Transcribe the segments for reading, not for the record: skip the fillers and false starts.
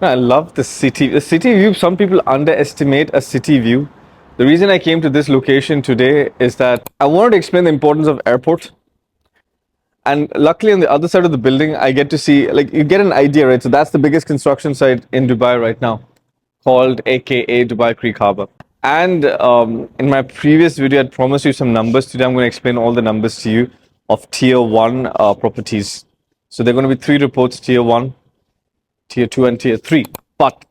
I love the city. The city view, some people underestimate a city view. The reason I came to this location today is that I wanted to explain the importance of airport. And luckily, on the other side of the building, I get to see, like, you get an idea, right? So that's the biggest construction site in Dubai right now, called AKA Dubai Creek Harbour. And in my previous video, I'd promised you some numbers. Today, I'm going to explain all the numbers to you of tier one properties. So there are going to be three reports: tier one, tier two, and tier three. But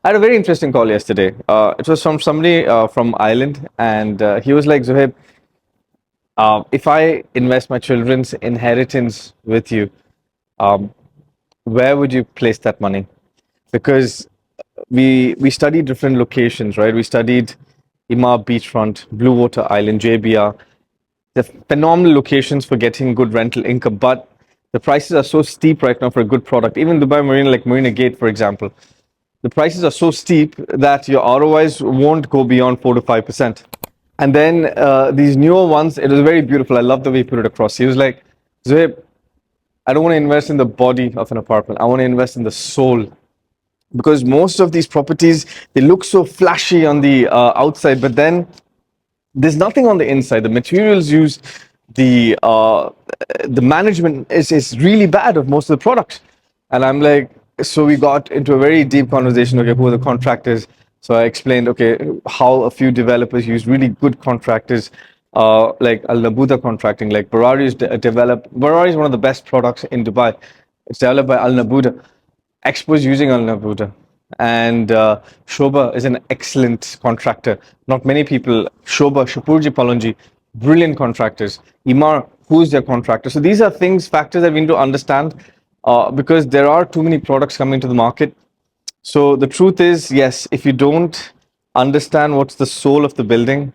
I had a very interesting call yesterday. It was from somebody from Ireland, and he was like, Zohaib, if I invest my children's inheritance with you, um, where would you place that money? Because we studied different locations, right? We studied Emaar beachfront, Blue Water Island, JBR. They're phenomenal locations for getting good rental income, but the prices are so steep right now for a good product. Even Dubai Marina, like Marina Gate, for example, the prices are so steep that your ROIs won't go beyond 4 to 5%. And then these newer ones, it was very beautiful. I love the way he put it across. He was like, Zohaib, I don't want to invest in the body of an apartment. I want to invest in the soul. Because most of these properties, they look so flashy on the outside, but then there's nothing on the inside. The materials used, the management is really bad of most of the products. And I'm like, so we got into a very deep conversation. Okay, who are the contractors? So I explained, okay, how a few developers use really good contractors, like Al Nabuda contracting, like Barari is developed. Barari is one of the best products in Dubai. It's developed by Al Nabuda. Expo is using Al Nabuda. And Shoba is an excellent contractor. Not many people. Shoba, Shapurji Palonji, brilliant contractors. Emaar, who's their contractor? So these are things, factors that we need to understand because there are too many products coming to the market. So the truth is, yes, if you don't understand what's the soul of the building,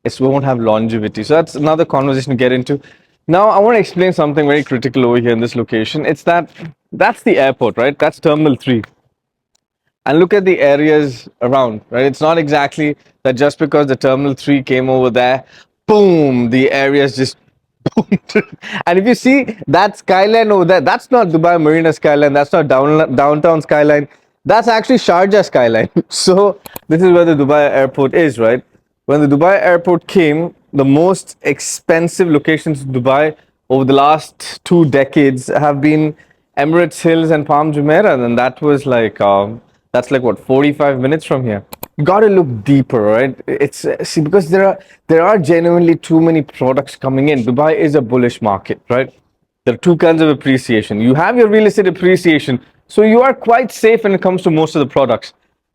it won't have longevity. So that's another conversation to get into. Now, I want to explain something very critical over here in this location. It's that that's the airport, right? That's Terminal 3. And look at the areas around, right? It's not exactly that just because the Terminal 3 came over there, boom, the areas just boomed. And if you see that skyline over there, that's not Dubai Marina skyline, that's not downtown skyline, that's actually Sharjah skyline. So this is where the Dubai airport is, right? When the Dubai airport came, the most expensive locations in Dubai over the last 2 decades have been Emirates Hills and Palm Jumeirah, and that was like that's like what 45 minutes from here. You got to look deeper, right? It's see because there are genuinely too many products coming in. Dubai is a bullish market, right? There are two kinds of appreciation. You have your real estate appreciation, so you are quite safe when it comes to most of the products.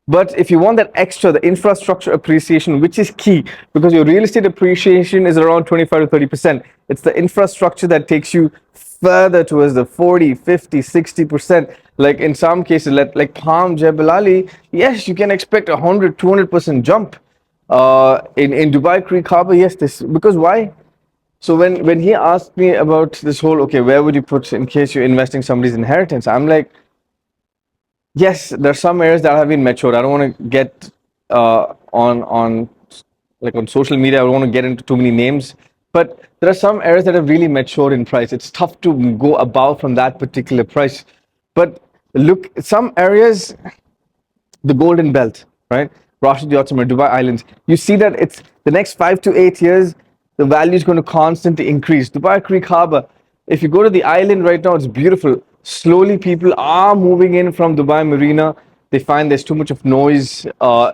But if you want that extra, the infrastructure appreciation, which is key, because your real estate appreciation is around 25 to 30%. It's the infrastructure that takes you further towards the 40, 50, 60%. Like in some cases, like Palm, Jebel Ali, yes, you can expect 100, 200% jump. In Dubai Creek Harbour, yes, this because why? So when he asked me about this whole, okay, where would you put in case you're investing somebody's inheritance? I'm like, yes, there's some areas that have been matured. I don't want to get on like on social media. I don't want to get into too many names, but there are some areas that have really matured in price. It's tough to go above from that particular price. But look, some areas, the Golden Belt, right? Rashid Yotsumer, Dubai Islands. You see that it's the next 5 to 8 years, the value is going to constantly increase. Dubai Creek Harbour, if you go to the island right now, it's beautiful. Slowly, people are moving in from Dubai Marina. They find there's too much of noise,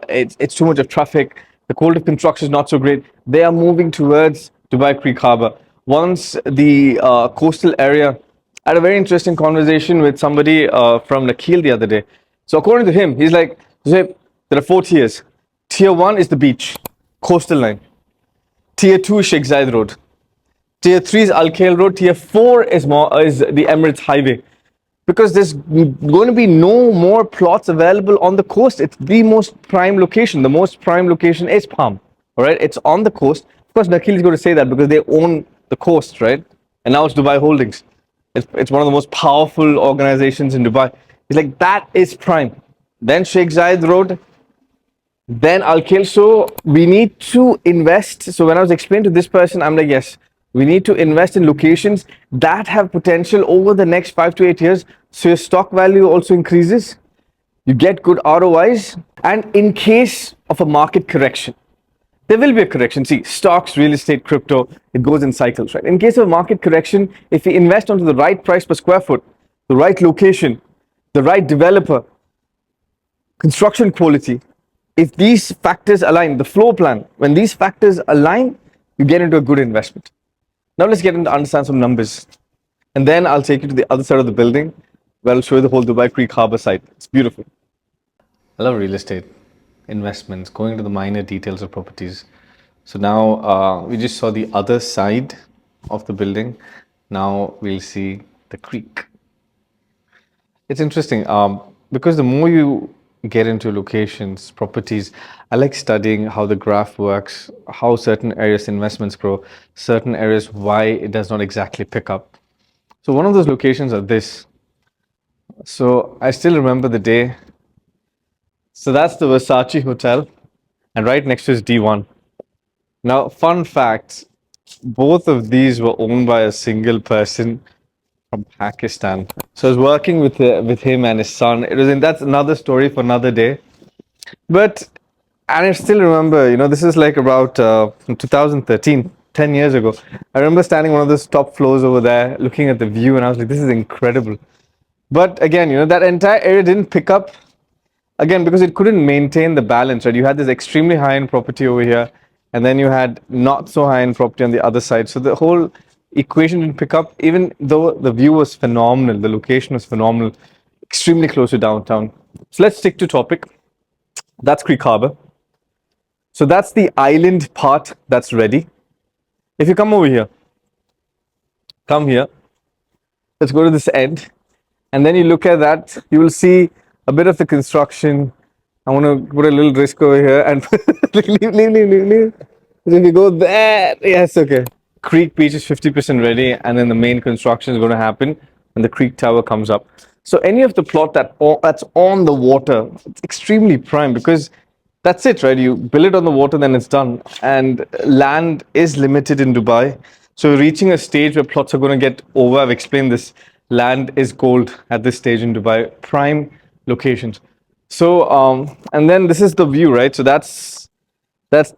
it's too much of traffic. The quality of construction is not so great. They are moving towards Dubai Creek Harbour. Once the coastal area, I had a very interesting conversation with somebody from Nakhil the other day. So according to him, he's like, Zip, there are 4 tiers. Tier 1 is the beach, coastal line. Tier 2 is Sheikh Zayed Road. Tier 3 is Al Khail Road. Tier 4 is the Emirates Highway. Because there's going to be no more plots available on the coast. It's the most prime location. The most prime location is Palm. All right, it's on the coast. Of course, Nakhil is going to say that because they own the coast, right? And now it's Dubai Holdings. It's one of the most powerful organizations in Dubai. It's like that is prime. Then Sheikh Zayed Road, then Al Khail. So we need to invest. So when I was explaining to this person, I'm like, yes, we need to invest in locations that have potential over the next 5 to 8 years So your stock value also increases. You get good ROIs. And in case of a market correction, there will be a correction. See, stocks, real estate, crypto, it goes in cycles, right? In case of a market correction, if we invest onto the right price per square foot, the right location, the right developer, construction quality, if these factors align, the floor plan, when these factors align, you get into a good investment. Now let's get into understand some numbers. And then I'll take you to the other side of the building where I'll show you the whole Dubai Creek Harbour site. It's beautiful. I love real estate investments, going into the minor details of properties. So now we just saw the other side of the building. Now we'll see the creek. It's interesting because the more you get into locations, properties, I like studying how the graph works, how certain areas investments grow, certain areas why it does not exactly pick up. So one of those locations are this. So I still remember the day. So that's the Versace Hotel, and right next to is D1. Now, fun fact, both of these were owned by a single person from Pakistan. So I was working with him and his son. That's another story for another day. But and I still remember, this is like about 2013, 10 years ago. I remember standing on one of those top floors over there, looking at the view, and I was like, this is incredible. But again, that entire area didn't pick up again because it couldn't maintain the balance, right? You had this extremely high end property over here, and then you had not so high end property on the other side. So the whole equation didn't pick up, even though the view was phenomenal, the location was phenomenal, extremely close to downtown. So let's stick to topic. That's Creek Harbour. So that's the island part that's ready. If you come over here, come here, let's go to this end, and then you look at that, you will see a bit of the construction. I want to put a little risk over here and leave. If you go there, yes, okay. Creek Beach is 50% ready, and then the main construction is going to happen when the Creek Tower comes up. So any of the plot that's on the water, it's extremely prime because that's it, right? You build it on the water, then it's done. And land is limited in Dubai. So reaching a stage where plots are going to get over, I've explained this, land is gold at this stage in Dubai, prime locations. So, and then this is the view, right? So that's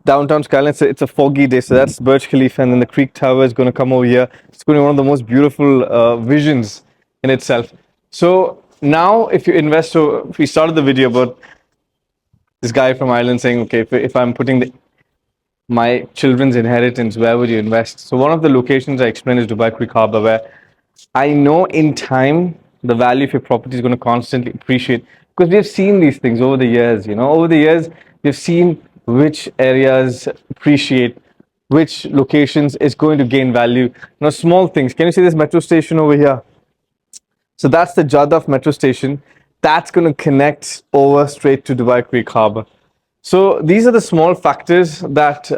downtown skyline. It's a foggy day. So that's Burj Khalifa, and then the Creek Tower is going to come over here. It's going to be one of the most beautiful visions in itself. So now if you invest, so we started the video about this guy from Ireland saying, okay, if I'm putting my children's inheritance, where would you invest? So one of the locations I explained is Dubai Creek Harbour, where I know in time the value of your property is going to constantly appreciate because we have seen these things over the years. Over the years we've seen which areas appreciate, which locations is going to gain value. Small things. Can you see this metro station over here? So that's the Jadaf metro station. That's going to connect over straight to Dubai Creek Harbour. So these are the small factors that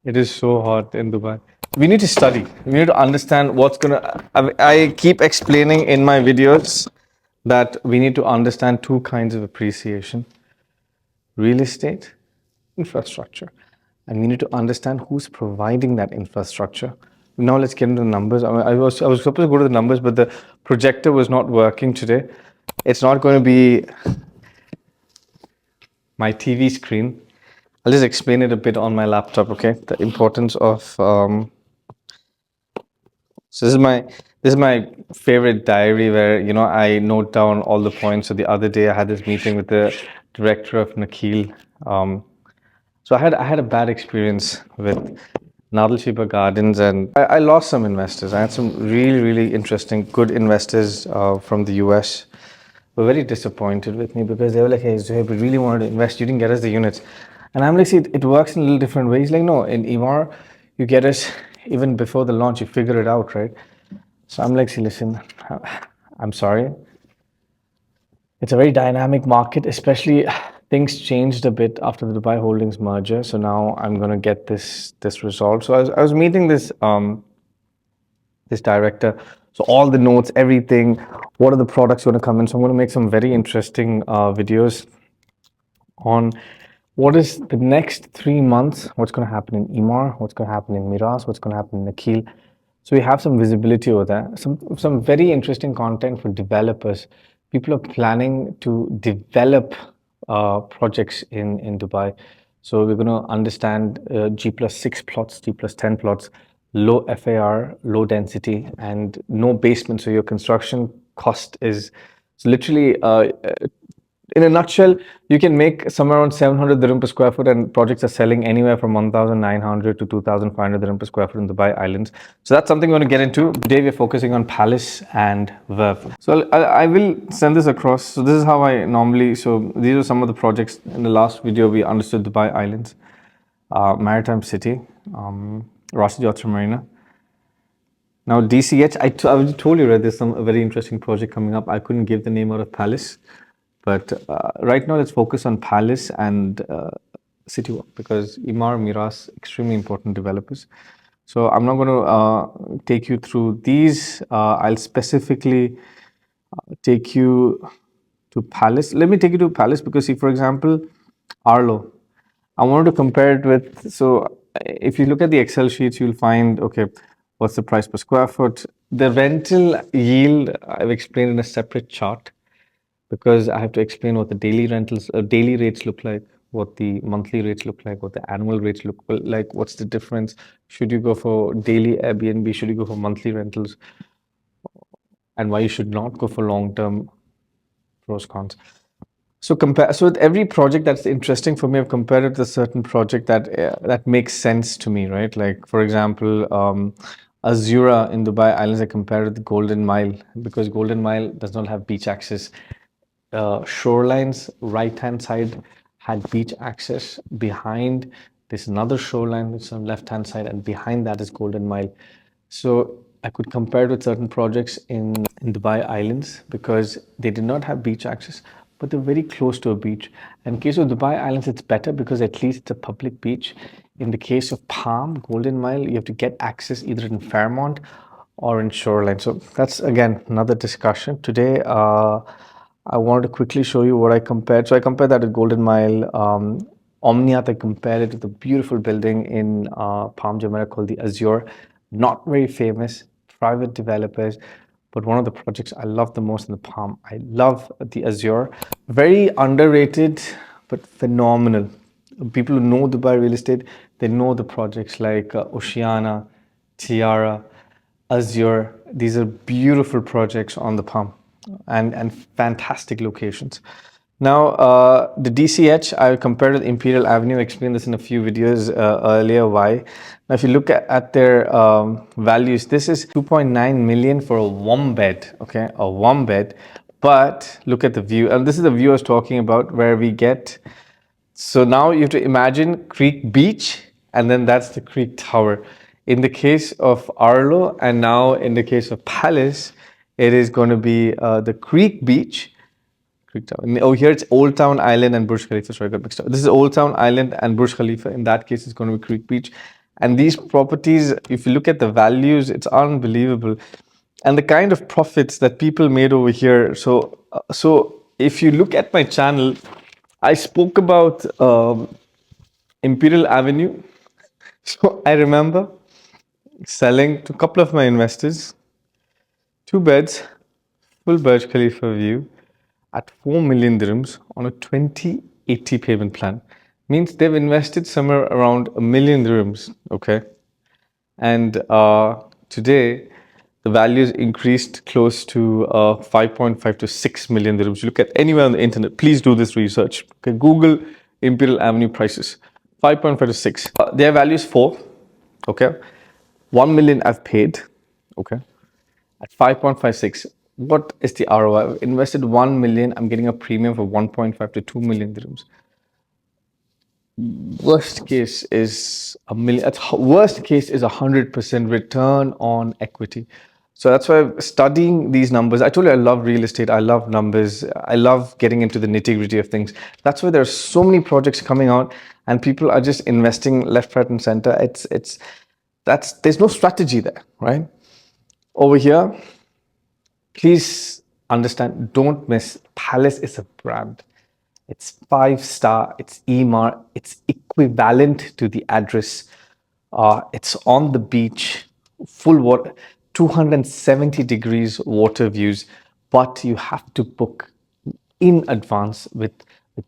it is so hot in Dubai. We need to study. We need to understand what's going to. I keep explaining in my videos that we need to understand two kinds of appreciation: real estate, infrastructure, and we need to understand who's providing that infrastructure. Now let's get into the numbers. I was supposed to go to the numbers, but the projector was not working today. It's not going to be my TV screen. I'll just explain it a bit on my laptop, okay? The importance of so this is my favorite diary where I note down all the points. So the other day I had this meeting with the director of Nakheel. So I had a bad experience with Nadal Shiba Gardens, and I lost some investors. I had some really interesting, good investors from the US were very disappointed with me because they were like, hey, Zohaib, we really wanted to invest. You didn't get us the units. And I'm like, see, it works in a little different ways. Like, no, in Emaar, you get us even before the launch, you figure it out, right? So I'm like, see, listen, I'm sorry. It's a very dynamic market, especially things changed a bit after the Dubai Holdings merger. So now I'm going to get this resolved. So I was meeting this this director. So all the notes, everything, what are the products going to come in? So I'm going to make some very interesting videos on what is the next 3 months, what's going to happen in Emaar, what's going to happen in Meraas, what's going to happen in Nakheel. So we have some visibility over there. Some very interesting content for developers. People are planning to develop projects in Dubai. So we're going to understand G+6 plots, G+10 plots, low FAR, low density, and no basement. So your construction cost is literally in a nutshell, you can make somewhere around 700 dirham per square foot, and projects are selling anywhere from 1,900 to 2,500 dirham per square foot in Dubai Islands. So that's something we're going to get into. Today, we're focusing on Palace and Verve. So I will send this across. So this is how I normally, so these are some of the projects. In the last video, we understood Dubai Islands, Maritime City, Ras Al Marina. Now DCH, I told you, right, there's a very interesting project coming up. I couldn't give the name out of Palace. But right now, let's focus on Palace and Citywalk because Emaar, Meraas, extremely important developers. So I'm not going to take you through these. I'll specifically take you to Palace. Let me take you to Palace because, see, for example, Arlo. I wanted to compare it with, so if you look at the Excel sheets, you'll find, okay, what's the price per square foot? The rental yield, I've explained in a separate chart because I have to explain what the daily rentals, daily rates look like, what the monthly rates look like, what the annual rates look like, what's the difference. Should you go for daily Airbnb? Should you go for monthly rentals? And why you should not go for long-term, pros, cons. So compare. So with every project that's interesting for me, I've compared it to a certain project that makes sense to me, right? Like for example, Azura in Dubai Islands, I compared it with Golden Mile because Golden Mile does not have beach access. Shoreline's right hand side had beach access. Behind there's another shoreline that's on left hand side, and behind that is Golden Mile. So I could compare it with certain projects in Dubai Islands because they did not have beach access, but they're very close to a beach. In case of Dubai Islands, it's better because at least it's a public beach. In the case of Palm, Golden Mile, you have to get access either in Fairmont or in Shoreline. So that's again another discussion. Today, I wanted to quickly show you what I compared. So I compared that with Golden Mile. Omniat, I compared it with a beautiful building in Palm Jumeirah called the Azure. Not very famous, private developers, but one of the projects I love the most in the Palm. I love the Azure. Very underrated, but phenomenal. People who know Dubai real estate, they know the projects like Oceana, Tiara, Azure. These are beautiful projects on the Palm and fantastic locations. Now, the DCH, I compared with Imperial Avenue. I explained this in a few videos earlier why. Now, if you look at their values, this is 2.9 million for a one bed, okay, a one bed. But look at the view, and this is the view I was talking about where we get. So now you have to imagine Creek Beach, and then that's the Creek Tower. In the case of Arlo, and now in the case of Palace, it is going to be the Creek Beach. Creek Tower. Oh, here it's Old Town Island and Burj Khalifa. Sorry, I got mixed up. This is Old Town Island and Burj Khalifa. In that case, it's going to be Creek Beach. And these properties, if you look at the values, it's unbelievable. And the kind of profits that people made over here. So if you look at my channel, I spoke about Imperial Avenue. So I remember selling to a couple of my investors 2 beds, full Burj Khalifa view at 4 million dirhams on a 2080 payment plan. Means they've invested somewhere around a million dirhams, okay? And today, the values increased close to 5.5 to 6 million dirhams. You look at anywhere on the internet, please do this research. Okay, Google Imperial Avenue prices, 5.5 to 6. Their value is 4, okay? 1 million I've paid, okay? At 5.56, what is the ROI? I've invested 1 million, I'm getting a premium for 1.5 to 2 million dirhams. Worst case is a million. Worst case is 100% return on equity. So that's why studying these numbers. I told you I love real estate. I love numbers. I love getting into the nitty gritty of things. That's why there are so many projects coming out, and people are just investing left, right, and center. There's no strategy there, right? Over here, please understand. Don't miss. Palace is a brand. It's 5-star, it's Emaar, it's equivalent to the address. It's on the beach. full water, 270 degrees water views, but you have to book in advance with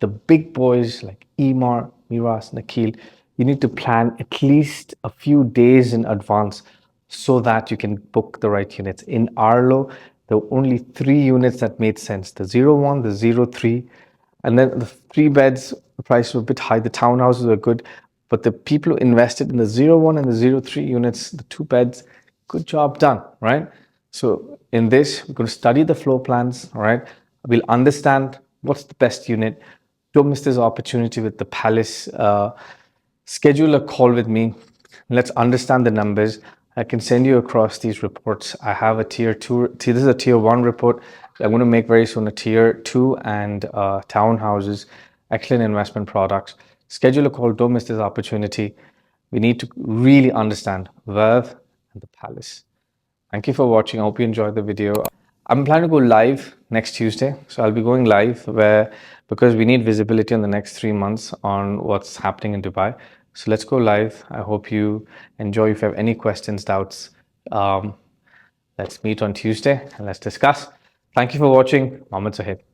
the big boys like Emaar, Meraas, Nikhil. You need to plan at least a few days in advance so that you can book the right units. In Arlo, there were only 3 units that made sense: the 01, the 03, and then the 3 beds, the price was a bit high. The townhouses were good, but the people who invested in the 01 and the 03 units, the 2 beds, good job done, right? So in this, we're going to study the floor plans, all right? We'll understand what's the best unit. Don't miss this opportunity with the Palace. Schedule a call with me. Let's understand the numbers. I can send you across these reports. I have a tier two. This is a tier one report. I'm going to make very soon a tier two and townhouses, excellent investment products. Schedule a call. Don't miss this opportunity. We need to really understand Verve and the Palace. Thank you for watching. I hope you enjoyed the video. I'm planning to go live next Tuesday. So I'll be going live because we need visibility on the next 3 months on what's happening in Dubai. So let's go live. I hope you enjoy. If you have any questions, doubts, let's meet on Tuesday and let's discuss. Thank you for watching. Mohammed Sahib.